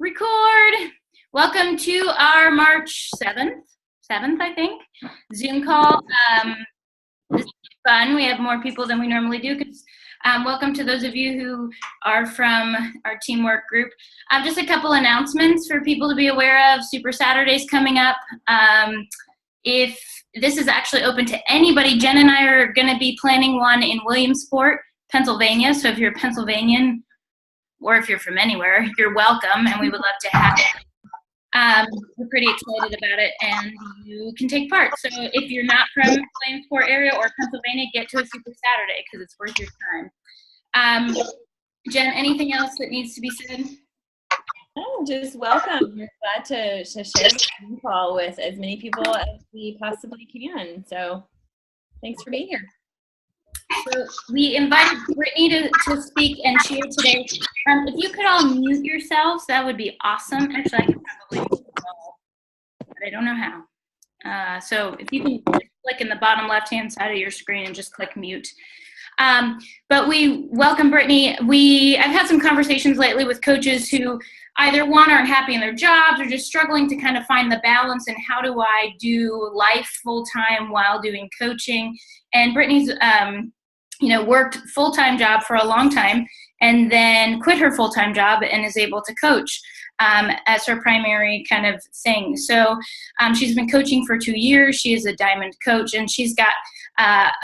Record. Welcome to our March 7th, I think, Zoom call. This is fun. We have more people than we normally do. Welcome to those of you who are from our teamwork group. Just a couple announcements for people to be aware of. Super Saturday's coming up. If this is actually open to anybody, Jen and I are going to be planning one in Williamsport, Pennsylvania. So if you're a Pennsylvanian, or if you're from anywhere, you're welcome, and we would love to have you. We're pretty excited about it, and you can take part. So if you're not from the Williamsport area or Pennsylvania, get to a Super Saturday because it's worth your time. Jen, anything else that needs to be said? Oh, just welcome. We're glad to share this Zoom call with as many people as we possibly can. So thanks for being here. So we invited Brittany to speak and share today. If you could all mute yourselves, that would be awesome. Actually, I can probably mute them all, but I don't know how. So if you can click in the bottom left-hand side of your screen and just click mute. But we welcome Brittany. I've had some conversations lately with coaches who either one aren't happy in their jobs or just struggling to kind of find the balance in how do I do life full-time while doing coaching. And Brittany's worked full-time job for a long time and then quit her full-time job and is able to coach as her primary kind of thing. So she's been coaching for 2 years. She is a diamond coach, and she's got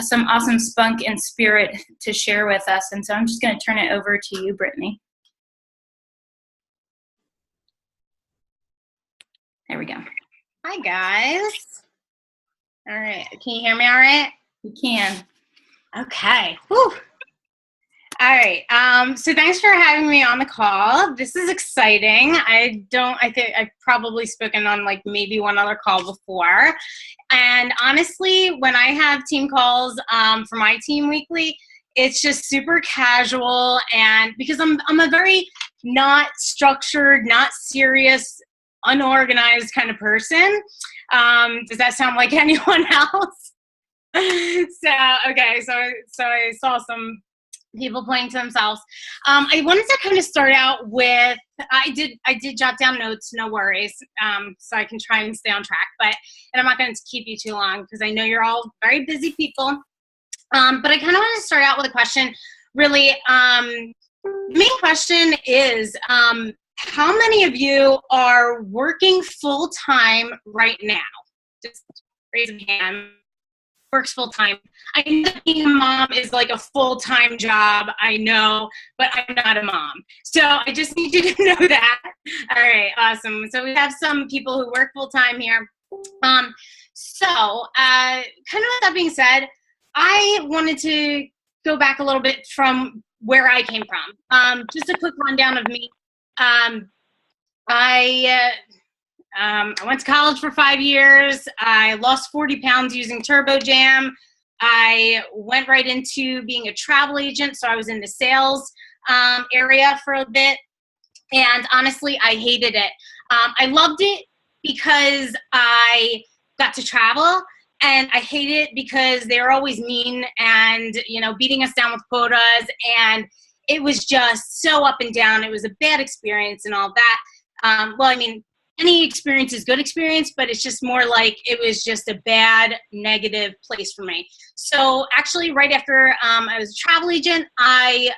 some awesome spunk and spirit to share with us. And so I'm just going to turn it over to you, Brittany. There we go. Hi, guys. All right. Can you hear me all right? You can. Okay. Whew. All right. So thanks for having me on the call. This is exciting. I think I've probably spoken on like maybe one other call before. And honestly, when I have team calls for my team weekly, it's just super casual. And because I'm a very not structured, not serious, unorganized kind of person. Does that sound like anyone else? So I saw some people playing to themselves. I wanted to kind of start out with, I did jot down notes, no worries, so I can try and stay on track, and I'm not going to keep you too long because I know you're all very busy people. But I kind of want to start out with a question. Really, the main question is, how many of you are working full-time right now? Just raise a hand. Works full-time. I know being a mom is like a full-time job, I know, but I'm not a mom. So I just need you to know that. All right, awesome. So we have some people who work full-time here. Kind of with that being said, I wanted to go back a little bit from where I came from. Just a quick rundown of me. I went to college for 5 years. I lost 40 pounds using Turbo Jam. I went right into being a travel agent, so I was in the sales area for a bit. And honestly, I hated it. I loved it because I got to travel, and I hated it because they were always mean and, beating us down with quotas, and it was just so up and down. It was a bad experience and all that. Any experience is good experience, but it's just more like it was just a bad, negative place for me. So actually, right after I was a travel agent, I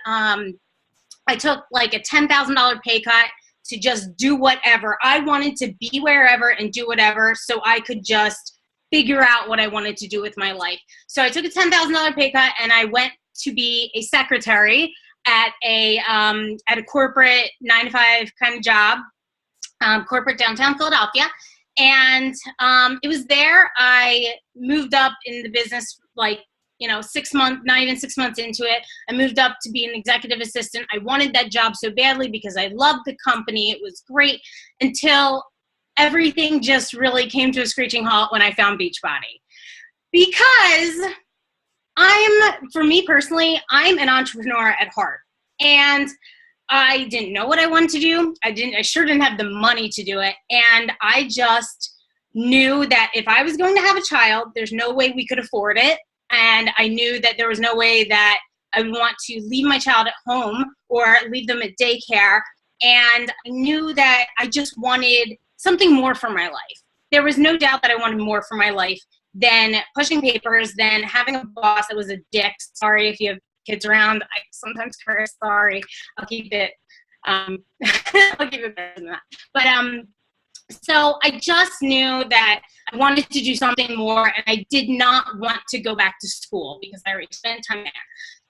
took like a $10,000 pay cut to just do whatever. I wanted to be wherever and do whatever so I could just figure out what I wanted to do with my life. So I took a $10,000 pay cut, and I went to be a secretary at a corporate 9-to-5 kind of job. Corporate downtown Philadelphia. And it was there I moved up in the business, 6 months, not even 6 months into it. I moved up to be an executive assistant. I wanted that job so badly because I loved the company. It was great until everything just really came to a screeching halt when I found Beachbody. Because for me personally, I'm an entrepreneur at heart. And I didn't know what I wanted to do. I sure didn't have the money to do it. And I just knew that if I was going to have a child, there's no way we could afford it. And I knew that there was no way that I would want to leave my child at home or leave them at daycare and I knew that I just wanted something more for my life. There was no doubt that I wanted more for my life than pushing papers, than having a boss that was a dick. Sorry if you have kids around. I sometimes curse. Sorry. I'll keep it. I'll keep it better than that. But so I just knew that I wanted to do something more, and I did not want to go back to school because I already spent time there.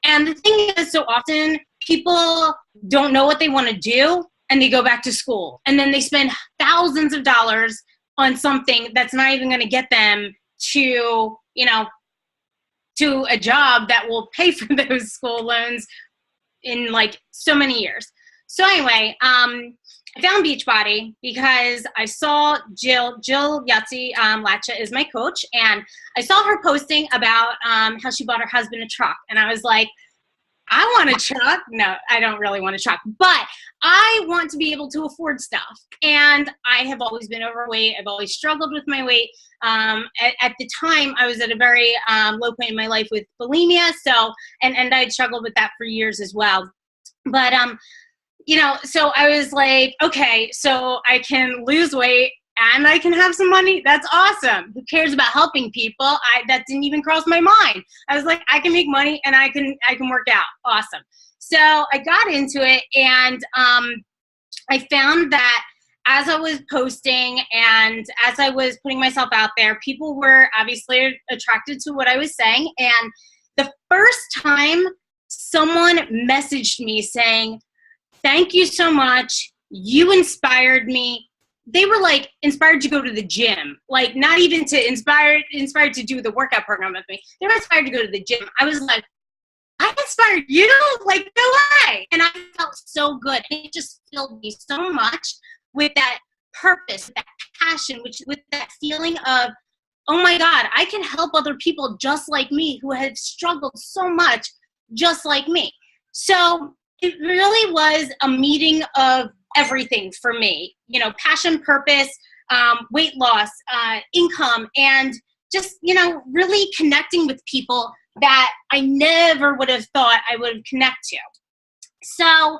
And the thing is, so often people don't know what they want to do, and they go back to school, and then they spend thousands of dollars on something that's not even going to get them to, you know, to a job that will pay for those school loans in like so many years. So anyway, I found Beachbody because I saw Jill Yahtzee Latcha is my coach, and I saw her posting about how she bought her husband a truck, and I was like, I want a truck. No, I don't really want a truck, but I want to be able to afford stuff. And I have always been overweight. I've always struggled with my weight. At the time, I was at a very low point in my life with bulimia. So, and I'd struggled with that for years as well. But, you know, so I was like, okay, so I can lose weight and I can have some money. That's awesome. Who cares about helping people? That didn't even cross my mind. I was like, I can make money and I can work out. Awesome. So I got into it, and I found that as I was posting and as I was putting myself out there, people were obviously attracted to what I was saying. And the first time someone messaged me saying, thank you so much. You inspired me. They were like inspired to go to the gym, like not even to inspired to do the workout program with me. They were inspired to go to the gym. I was like, I inspired you? Like, no way. And I felt so good. It just filled me so much with that purpose, that passion, with that feeling of, oh my God, I can help other people just like me who have struggled so much just like me. So it really was a meeting of everything for me, you know, passion, purpose, weight loss, income, and just, you know, really connecting with people that I never would have thought I would connect to. So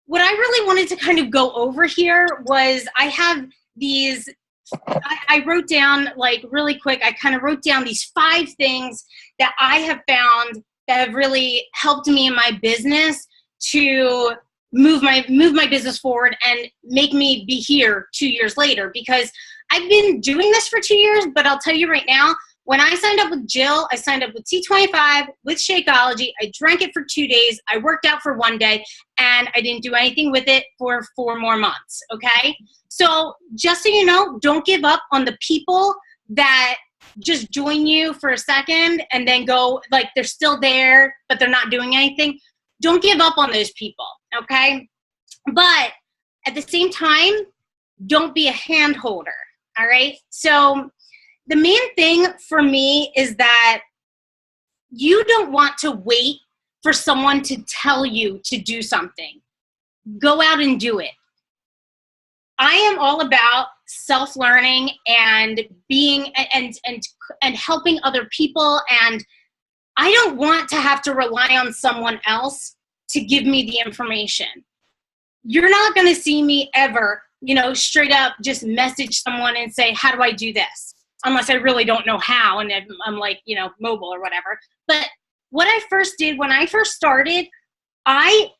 what I really wanted to kind of go over here was I have these, I wrote down like really quick, I kind of wrote down these 5 things that I have found that have really helped me in my business to move my business forward and make me be here 2 years later, because I've been doing this for 2 years, but I'll tell you right now, when I signed up with Jill, I signed up with T25, with Shakeology. I drank it for 2 days. I worked out for 1 day, and I didn't do anything with it for 4 more months, okay? So just so you know, don't give up on the people that just join you for a second and then go, like they're still there, but they're not doing anything. Don't give up on those people, okay? But at the same time, don't be a hand holder, all right? So the main thing for me is that you don't want to wait for someone to tell you to do something. Go out and do it. I am all about self-learning and being and helping other people, and I don't want to have to rely on someone else to give me the information. You're not going to see me ever, you know, straight up just message someone and say, how do I do this? Unless I really don't know how and I'm like, you know, mobile or whatever. But what I first did when I first started, I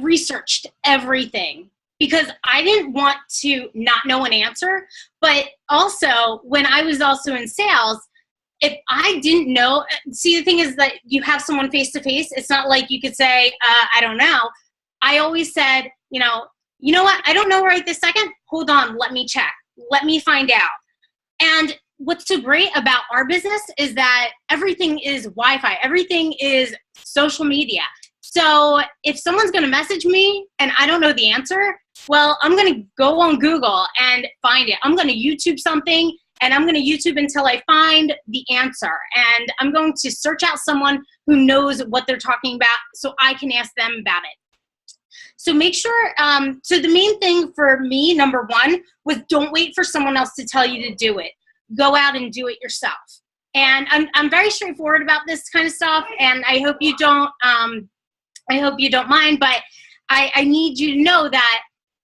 researched everything because I didn't want to not know an answer. But also when I was also in sales, if I didn't know, see, the thing is that you have someone face to face. It's not like you could say, I don't know. I always said, you know what? I don't know right this second. Hold on. Let me check. Let me find out. And what's so great about our business is that everything is Wi-Fi. Everything is social media. So if someone's going to message me and I don't know the answer, well, I'm going to go on Google and find it. I'm going to YouTube something, and I'm going to YouTube until I find the answer. And I'm going to search out someone who knows what they're talking about so I can ask them about it. So make sure, so the main thing for me, number 1, was don't wait for someone else to tell you to do it. Go out and do it yourself. And I'm very straightforward about this kind of stuff, and I hope you don't I hope you don't mind, but I need you to know that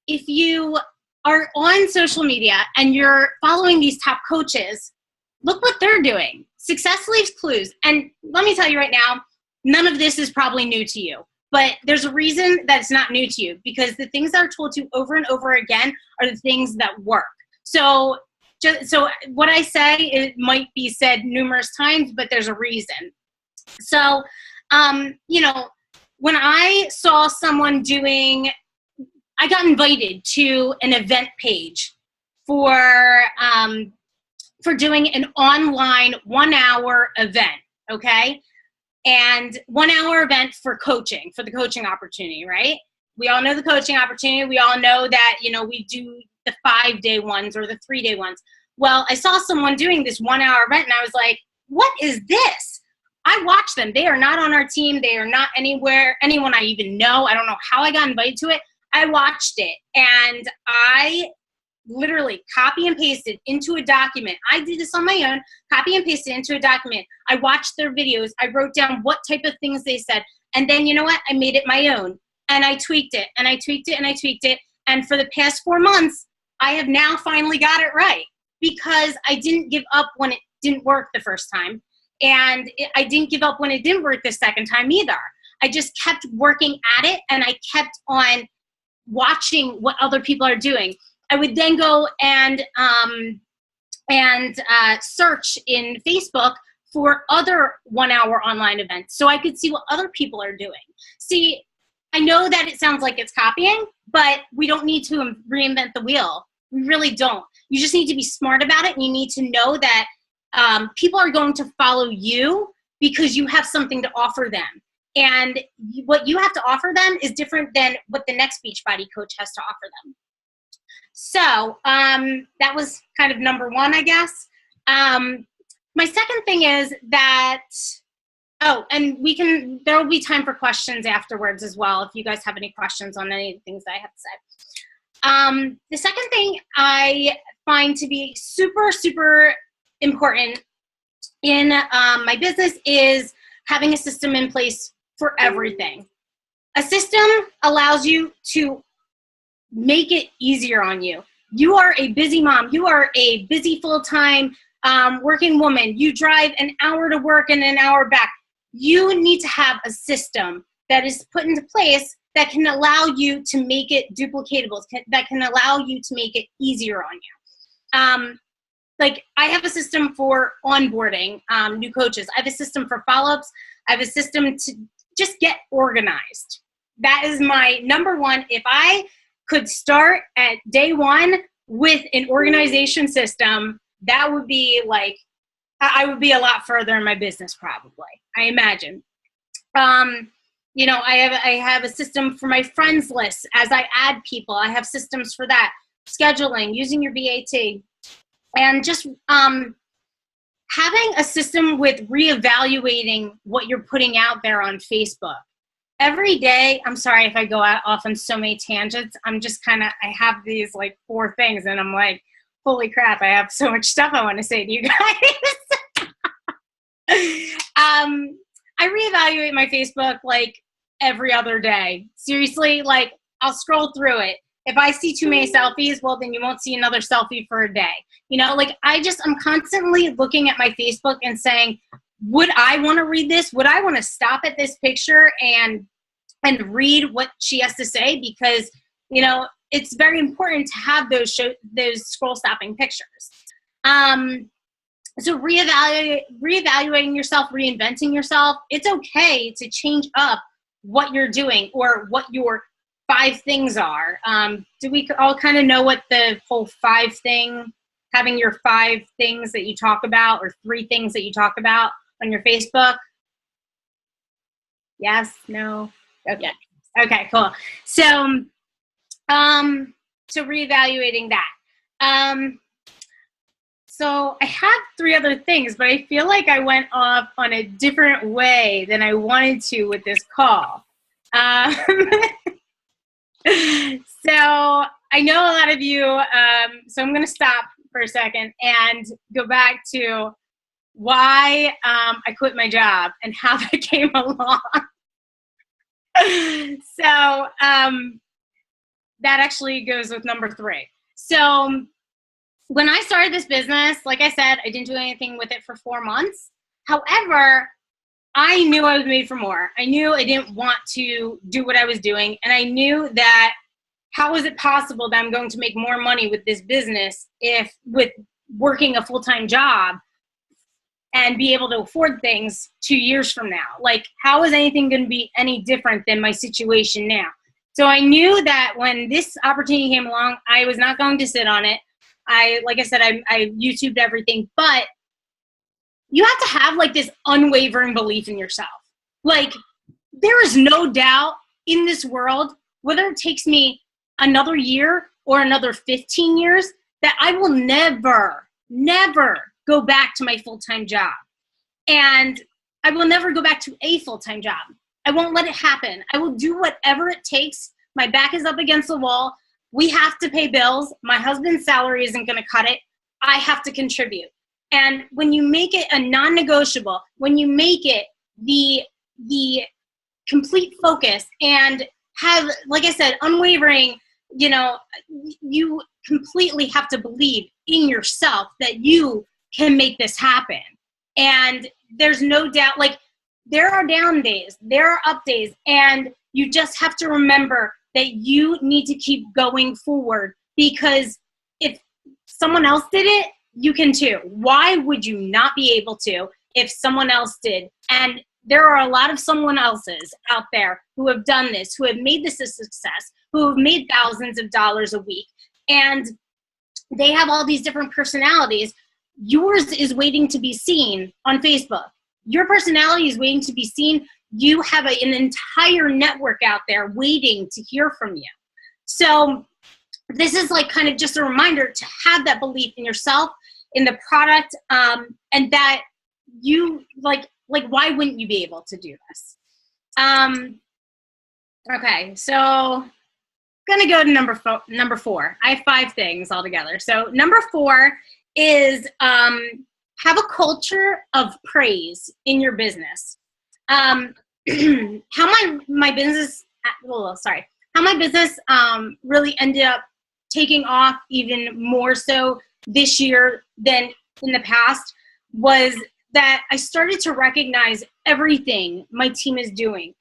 if you are on social media and you're following these top coaches, look what they're doing. Success leaves clues. And let me tell you right now, none of this is probably new to you. But there's a reason that it's not new to you, because the things that are told to you over and over again are the things that work. So what I say, it might be said numerous times, but there's a reason. So, when I saw someone I got invited to an event page for doing an online 1 hour event, okay? And 1 hour event for the coaching opportunity, right? We all know the coaching opportunity. We all know that, we do the 5-day ones or the 3-day ones. Well, I saw someone doing this 1 hour event and I was like, what is this? I watch them. They are not on our team. They are not anyone I even know. I don't know how I got invited to it. I watched it and I literally copy and pasted into a document. I did this on my own, copy and pasted into a document. I watched their videos. I wrote down what type of things they said. And then you know what? I made it my own and I tweaked it and I tweaked it and I tweaked it. And for the past 4 months, I have now finally got it right because I didn't give up when it didn't work the first time. And I didn't give up when it didn't work the second time either. I just kept working at it and I kept on watching what other people are doing. I would then go and search in Facebook for other 1 hour online events so I could see what other people are doing. See, I know that it sounds like it's copying, but we don't need to reinvent the wheel. We really don't. You just need to be smart about it, and you need to know that people are going to follow you because you have something to offer them. And what you have to offer them is different than what the next Beachbody coach has to offer them. So that was kind of number one, I guess. My second thing is that, and there will be time for questions afterwards as well if you guys have any questions on any of the things that I have said. The second thing I find to be super, super important in my business is having a system in place for everything. A system allows you to make it easier on you. You are a busy mom. You are a busy full-time working woman. You drive an hour to work and an hour back. You need to have a system that is put into place that can allow you to make it duplicatable, that can allow you to make it easier on you. Like I have a system for onboarding new coaches. I have a system for follow-ups. I have a system to just get organized. That is my number one. If I could start at day one with an organization system, that would be like, I would be a lot further in my business probably, I imagine. I have a system for my friends list. As I add people, I have systems for that. Scheduling, using your BAT, and just having a system with reevaluating what you're putting out there on Facebook. Every day, I'm sorry if I go off on so many tangents. I'm just I have these like 4 things and I'm like, holy crap, I have so much stuff I want to say to you guys. I reevaluate my Facebook like every other day. Seriously, like I'll scroll through it. If I see too many selfies, well, then you won't see another selfie for a day. I'm constantly looking at my Facebook and saying, would I want to read this? Would I want to stop at this picture and read what she has to say? Because, it's very important to have those scroll stopping pictures. So reevaluating yourself, reinventing yourself, it's okay to change up what you're doing or what your 5 things are. Do we all kind of know what the whole 5 thing, having your 5 things that you talk about or 3 things that you talk about on your Facebook? Yes? No? Okay. Yeah. Okay, cool. So reevaluating that. So I have 3 other things, but I feel like I went off on a different way than I wanted to with this call. So I know a lot of you, so I'm going to stop for a second and go back to why I quit my job and how that came along. So that actually goes with number 3. So when I started this business, like I said, I didn't do anything with it for 4 months. However, I knew I was made for more. I knew I didn't want to do what I was doing. And I knew that how is it possible that I'm going to make more money with this business if with working a full-time job and be able to afford things 2 years from now? Like, how is anything going to be any different than my situation now? So I knew that when this opportunity came along, I was not going to sit on it. Like I said, I YouTubed everything, but you have to have like this unwavering belief in yourself. Like, there is no doubt in this world, whether it takes me another year or another 15 years, that I will never go back to my full-time job. And I will never go back to a full-time job. I won't let it happen. I will do whatever it takes. My back is up against the wall. We have to pay bills. My husband's salary isn't going to cut it. I have to contribute. And when you make it a non-negotiable, when you make it the complete focus and have, like I said, unwavering, you completely have to believe in yourself that you can make this happen. And there's no doubt, like, there are down days, there are up days, and you just have to remember that you need to keep going forward, because if someone else did it, you can too. Why would you not be able to if someone else did? And there are a lot of someone else's out there who have done this, who have made this a success, who have made thousands of dollars a week, and they have all these different personalities. Yours is waiting to be seen on Facebook. Your personality is waiting to be seen. You have an entire network out there waiting to hear from you. So this is like kind of just a reminder to have that belief in yourself, in the product, and that you like why wouldn't you be able to do this? Okay, so gonna go to number 4. I have 5 things altogether. So number 4 is have a culture of praise in your business. How my business really ended up taking off even more so this year than in the past was that I started to recognize everything my team is doing.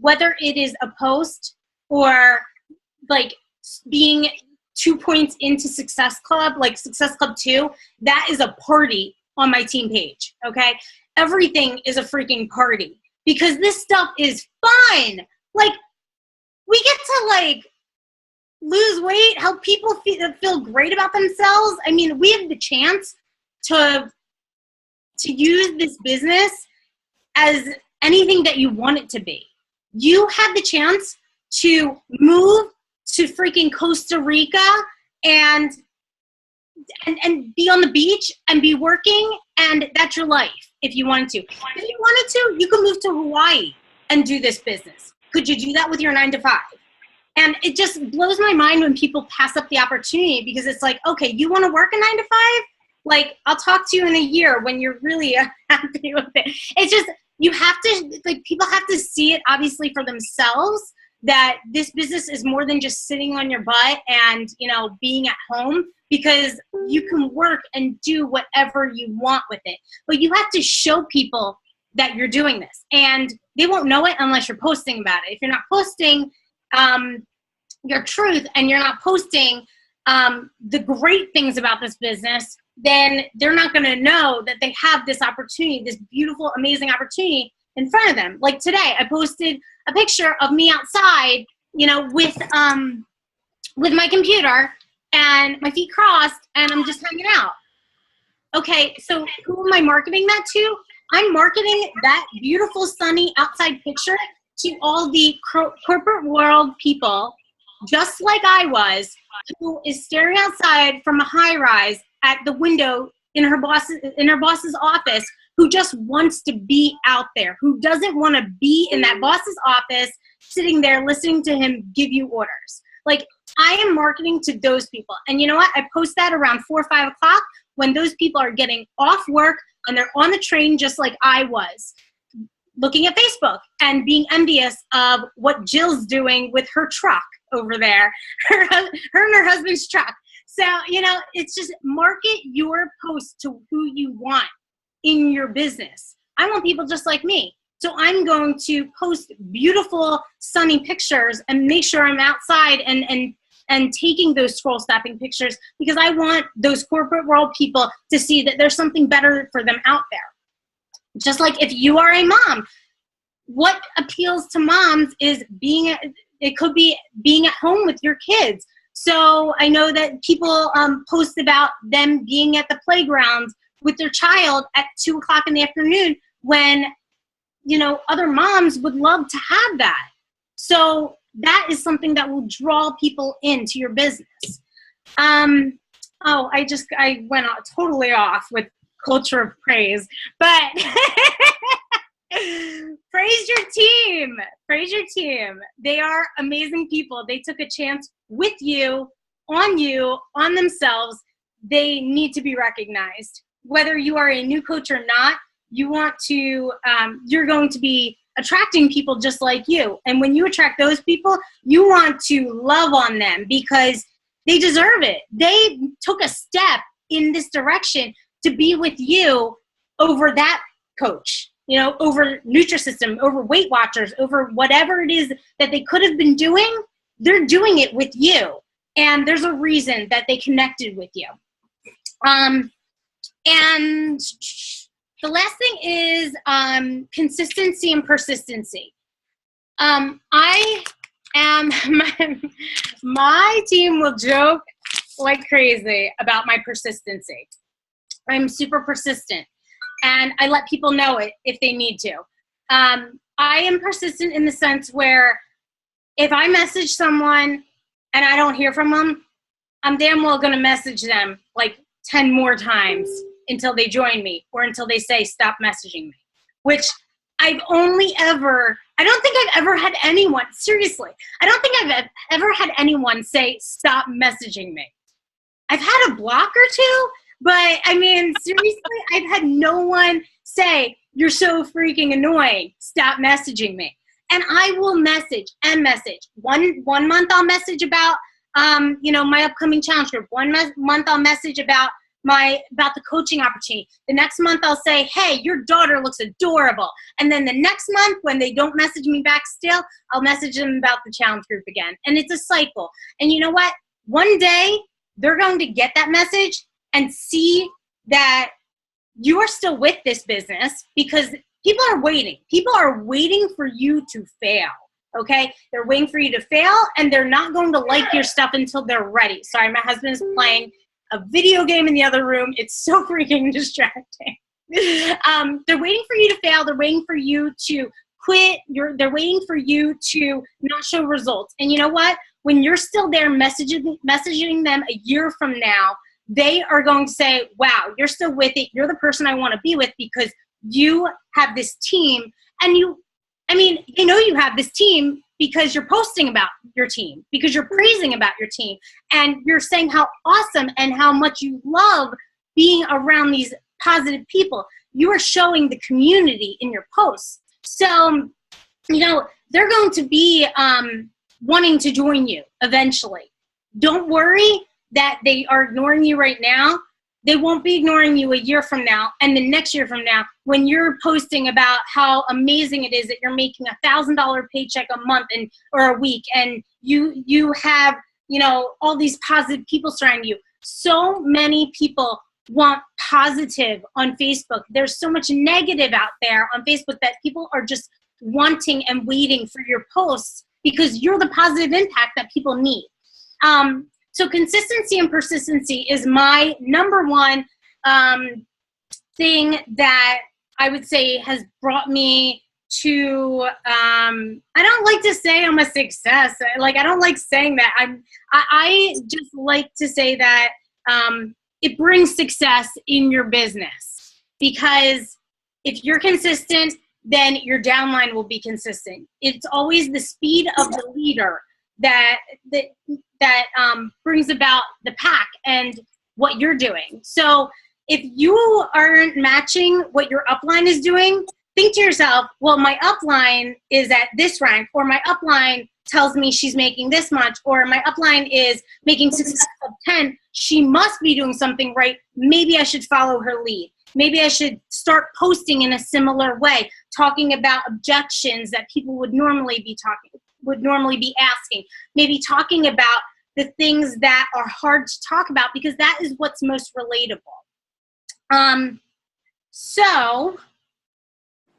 Whether it is a post or like being 2 points into Success Club, like Success Club 2, that is a party on my team page, okay? Everything is a freaking party because this stuff is fun. Like, we get to like lose weight, help people feel great about themselves. I mean, we have the chance to use this business as anything that you want it to be. You have the chance to move to freaking Costa Rica and be on the beach and be working, and that's your life if you wanted to. If you wanted to, you could move to Hawaii and do this business. Could you do that with your 9 to 5? And it just blows my mind when people pass up the opportunity, because it's like, okay, you want to work a 9 to 5? Like, I'll talk to you in a year when you're really happy with it. It's just, you have to, like, people have to see it obviously for themselves, that this business is more than just sitting on your butt and, being at home, because you can work and do whatever you want with it. But you have to show people that you're doing this, and they won't know it unless you're posting about it. If you're not posting your truth and you're not posting the great things about this business, then they're not going to know that they have this opportunity, this beautiful, amazing opportunity in front of them. Like today, I posted a picture of me outside, with my computer and my feet crossed, and I'm just hanging out. Okay, so who am I marketing that to? I'm marketing that beautiful, sunny outside picture to all the corporate world people, just like I was, who is staring outside from a high rise at the window in her boss's office, who just wants to be out there, who doesn't want to be in that boss's office, sitting there listening to him give you orders. Like, I am marketing to those people. And you know what? I post that around 4 or 5 o'clock when those people are getting off work and they're on the train just like I was. looking at Facebook and being envious of what Jill's doing with her truck over there, her and her husband's truck. So, you know, it's just market your post to who you want in your business. I want people just like me. So I'm going to post beautiful, sunny pictures and make sure I'm outside and taking those scroll stopping pictures, because I want those corporate world people to see that there's something better for them out there. Just like if you are a mom, what appeals to moms is it could be being at home with your kids. So I know that people post about them being at the playground with their child at 2 o'clock in the afternoon when, you know, other moms would love to have that. So that is something that will draw people into your business. I went totally off with culture of praise, but praise your team. Praise your team. They are amazing people. They took a chance with you, on themselves. They need to be recognized. Whether you are a new coach or not, you're going to be attracting people just like you. And when you attract those people, you want to love on them because they deserve it. They took a step in this direction to be with you over that coach, you know, over Nutrisystem, over Weight Watchers, over whatever it is that they could have been doing. They're doing it with you. And there's a reason that they connected with you. And the last thing is consistency and persistency. My team will joke like crazy about my persistency. I'm super persistent, and I let people know it if they need to. I am persistent in the sense where if I message someone and I don't hear from them, I'm damn well going to message them like 10 more times until they join me or until they say, stop messaging me, which I don't think I've ever had anyone, seriously, I don't think I've ever had anyone say, stop messaging me. I've had a block or two, but I mean, seriously, I've had no one say, you're so freaking annoying, stop messaging me. And I will message and message. One month I'll message about, my upcoming challenge group. 1 month I'll message about the coaching opportunity. The next month I'll say, hey, your daughter looks adorable. And then the next month when they don't message me back still, I'll message them about the challenge group again. And it's a cycle. And you know what? One day they're going to get that message and see that you are still with this business because people are waiting. People are waiting for you to fail. Okay? They're waiting for you to fail, and they're not going to like your stuff until they're ready. Sorry, my husband is playing a video game in the other room. It's so freaking distracting. They're waiting for you to fail. They're waiting for you to quit. They're waiting for you to not show results. And you know what? When you're still there messaging them a year from now, they are going to say, wow, you're still with it. You're the person I want to be with because you have this team. And they know you have this team because you're posting about your team, because you're praising about your team, and you're saying how awesome and how much you love being around these positive people. You are showing the community in your posts. So, they're going to be wanting to join you eventually. Don't worry that they are ignoring you right now. They won't be ignoring you a year from now and the next year from now when you're posting about how amazing it is that you're making $1,000 paycheck a month or a week, and you have all these positive people surrounding you. So many people want positive on Facebook. There's so much negative out there on Facebook that people are just wanting and waiting for your posts because you're the positive impact that people need. So consistency and persistency is my number one thing that I would say has brought me to, I don't like to say I'm a success. I don't like saying that. I just like to say that it brings success in your business, because if you're consistent, then your downline will be consistent. It's always the speed of the leader that brings about the pack and what you're doing. So if you aren't matching what your upline is doing, think to yourself, well, my upline is at this rank, or my upline tells me she's making this much, or my upline is making success of 10. She must be doing something right. Maybe I should follow her lead. Maybe I should start posting in a similar way, talking about objections that people would normally be asking. Maybe talking about the things that are hard to talk about, because that is what's most relatable. So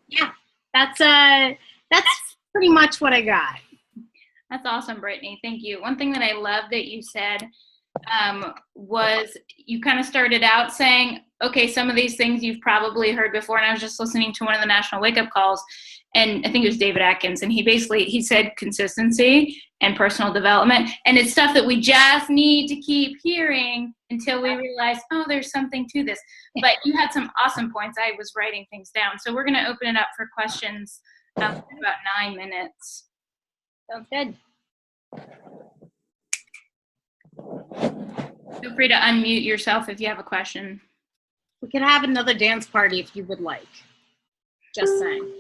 yeah, that's pretty much what I got. That's awesome, Brittany. Thank you. One thing that I love that you said was you kind of started out saying, okay, some of these things you've probably heard before. And I was just listening to one of the National Wake Up Calls, and I think it was David Atkins, and he said consistency and personal development. And it's stuff that we just need to keep hearing until we realize, oh, there's something to this. But you had some awesome points. I was writing things down. So we're going to open it up for questions in about 9 minutes. Sounds good. Feel free to unmute yourself if you have a question. We could have another dance party if you would like. Just saying.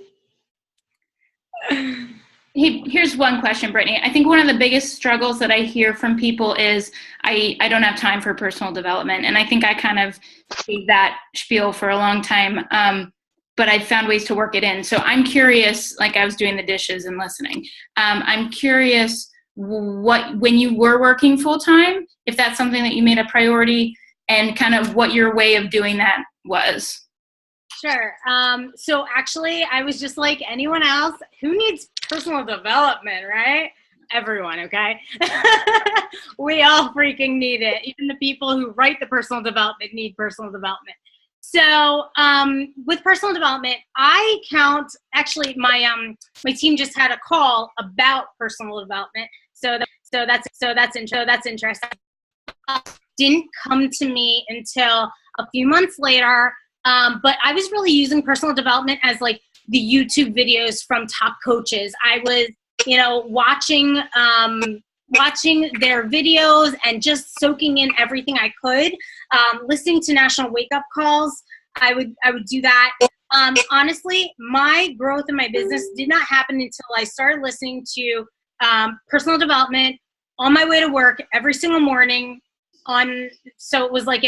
Hey, here's one question, Brittany. I think one of the biggest struggles that I hear from people is I don't have time for personal development. And I think I kind of gave that spiel for a long time, but I found ways to work it in. So I'm curious, like I was doing the dishes and listening. I'm curious when you were working full time, if that's something that you made a priority, and kind of what your way of doing that was. Sure. So actually, I was just like anyone else. Who needs personal development, right? Everyone, okay? We all freaking need it. Even the people who write the personal development need personal development. So with personal development, I count, actually my team just had a call about personal development. So that's interesting. Didn't come to me until a few months later. But I was really using personal development as like the YouTube videos from top coaches. I was, watching their videos and just soaking in everything I could. Listening to National Wake Up Calls, I would do that. Honestly, my growth in my business did not happen until I started listening to personal development on my way to work every single morning. So it was like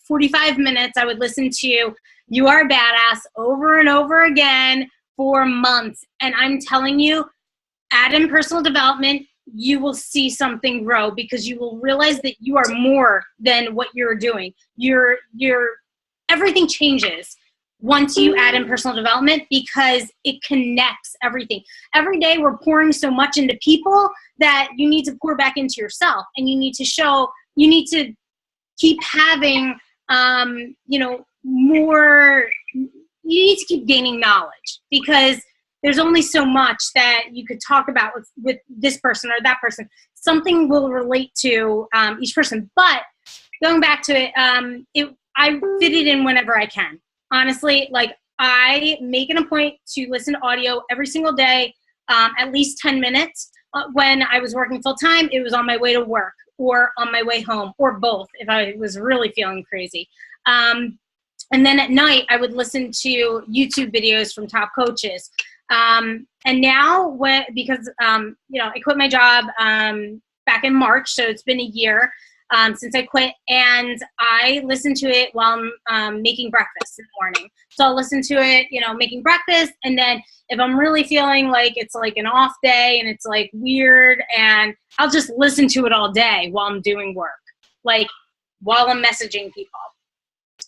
45 minutes. I would listen to "You Are a Badass" over and over again for months. And I'm telling you, add in personal development, you will see something grow, because you will realize that you are more than what you're doing. Everything changes once you add in personal development, because it connects everything. Every day we're pouring so much into people that you need to pour back into yourself, and you need to keep having, more, you need to keep gaining knowledge, because there's only so much that you could talk about with this person or that person. Something will relate to each person. But going back to it, I fit it in whenever I can. Honestly, like I make it a point to listen to audio every single day, at least 10 minutes. When I was working full time, it was on my way to work or on my way home, or both if I was really feeling crazy. And then at night, I would listen to YouTube videos from top coaches. And now, because I quit my job back in March, so it's been a year since I quit, and I listen to it while I'm making breakfast in the morning. So I'll listen to it, making breakfast, and then if I'm really feeling like it's like an off day and it's like weird, and I'll just listen to it all day while I'm doing work, like while I'm messaging people.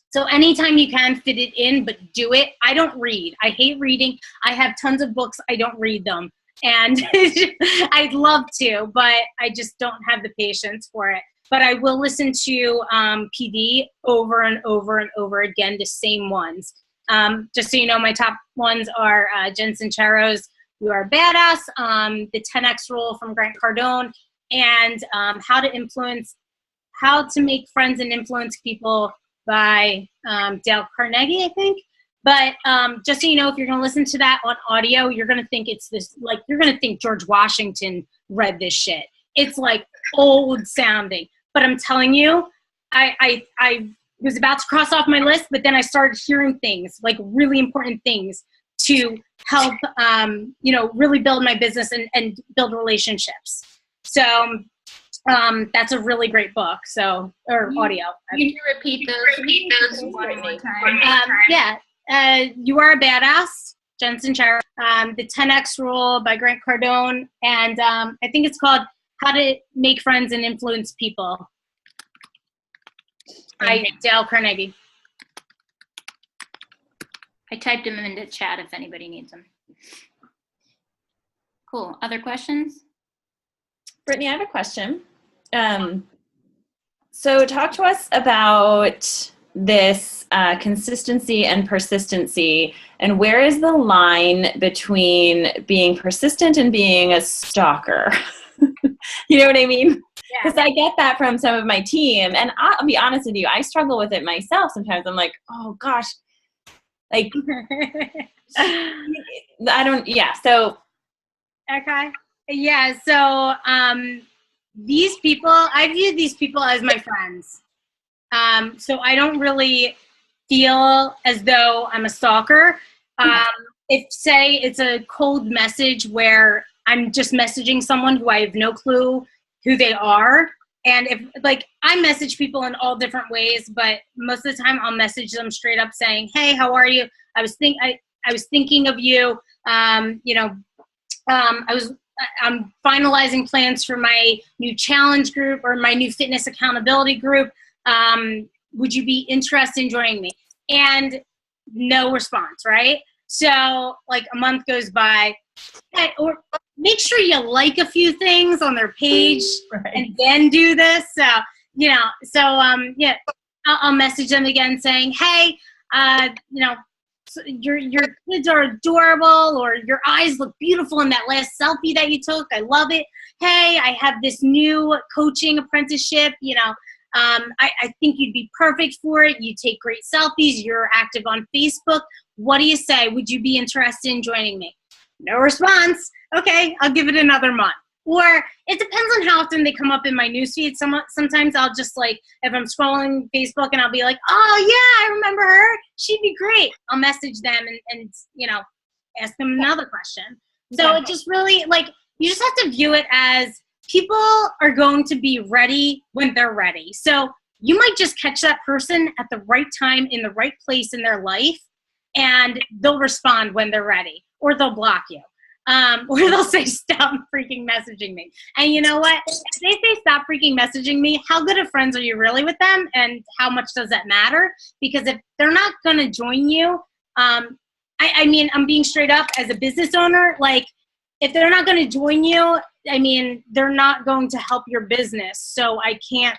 So anytime you can, fit it in, but do it. I don't read. I hate reading. I have tons of books. I don't read them. And I'd love to, but I just don't have the patience for it. But I will listen to PD over and over and over again, the same ones. Just so you know, my top ones are Jen Sincero's "You Are a Badass," the 10X Rule from Grant Cardone, and How to Make Friends and Influence People by Dale Carnegie, I think. But just so you know, if you're going to listen to that on audio, you're going to think it's this, like, you're going to think George Washington read this shit. It's like old sounding. But I'm telling you, I was about to cross off my list, but then I started hearing things, like really important things to help, really build my business and build relationships. So that's a really great book. So, or audio. Can you repeat those one more time? You Are a Badass, Jen Sincero. The 10X Rule by Grant Cardone. And I think it's called How to Make Friends and Influence People by Dale Carnegie. I typed them into chat if anybody needs them. Cool. Other questions? Brittany, I have a question. So talk to us about this consistency and persistency, and where is the line between being persistent and being a stalker? You know what I mean? Because I get that from some of my team, and I'll be honest with you, I struggle with it myself sometimes. I'm like, oh gosh, like I don't, so. Okay. Yeah. So these people, I view these people as my friends. So I don't really feel as though I'm a stalker. If, say, it's a cold message where I'm just messaging someone who I have no clue who they are. And if, like, I message people in all different ways, but most of the time I'll message them straight up saying, hey, how are you? I was thinking of you. I'm finalizing plans for my new challenge group or my new fitness accountability group. Would you be interested in joining me? And no response, right? So like a month goes by, or make sure you like a few things on their page and then do this. So, I'll message them again saying, hey, your kids are adorable, or your eyes look beautiful in that last selfie that you took. I love it. Hey, I have this new coaching apprenticeship. I think you'd be perfect for it. You take great selfies. You're active on Facebook. What do you say? Would you be interested in joining me? No response. Okay, I'll give it another month. Or it depends on how often they come up in my newsfeed. Sometimes I'll just if I'm scrolling Facebook and I'll be like, oh yeah, I remember her. She'd be great. I'll message them and ask them another question. So it just really you just have to view it as people are going to be ready when they're ready. So you might just catch that person at the right time in the right place in their life, and they'll respond when they're ready, or they'll block you. Or they'll say, stop freaking messaging me. And you know what? If they say, stop freaking messaging me, how good of friends are you really with them? And how much does that matter? Because if they're not going to join you, I'm being straight up as a business owner, if they're not going to join you, they're not going to help your business. So I can't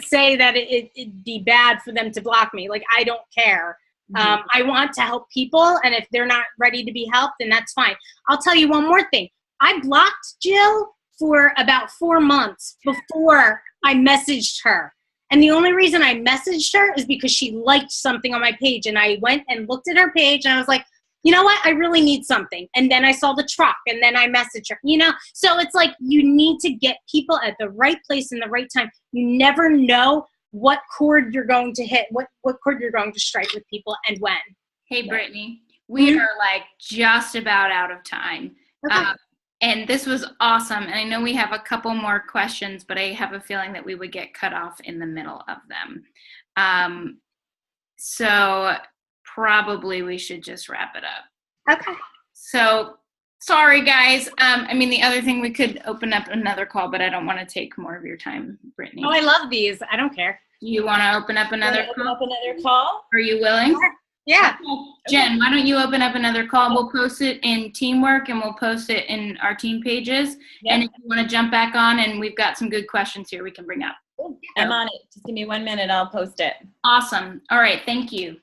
say that it'd be bad for them to block me. I don't care. I want to help people, and if they're not ready to be helped, then that's fine. I'll tell you one more thing. I blocked Jill for about 4 months before I messaged her. And the only reason I messaged her is because she liked something on my page, and I went and looked at her page, and I was like, you know what? I really need something. And then I saw the truck, and then I messaged her, So it's you need to get people at the right place in the right time. You never know what chord you're going to hit, what chord you're going to strike with people, and when. Hey, Brittany, we are just about out of time. Okay. And this was awesome. And I know we have a couple more questions, but I have a feeling that we would get cut off in the middle of them. So probably we should just wrap it up. Okay. So sorry, guys. The other thing, we could open up another call, but I don't want to take more of your time, Brittany. Oh, I love these. I don't care. You want to open up another call? Are you willing? Yeah. Jen, why don't you open up another call? We'll post it in Teamwork, and we'll post it in our team pages. Yep. And if you want to jump back on, and we've got some good questions here we can bring up. I'm on it. Just give me 1 minute. I'll post it. Awesome. All right. Thank you.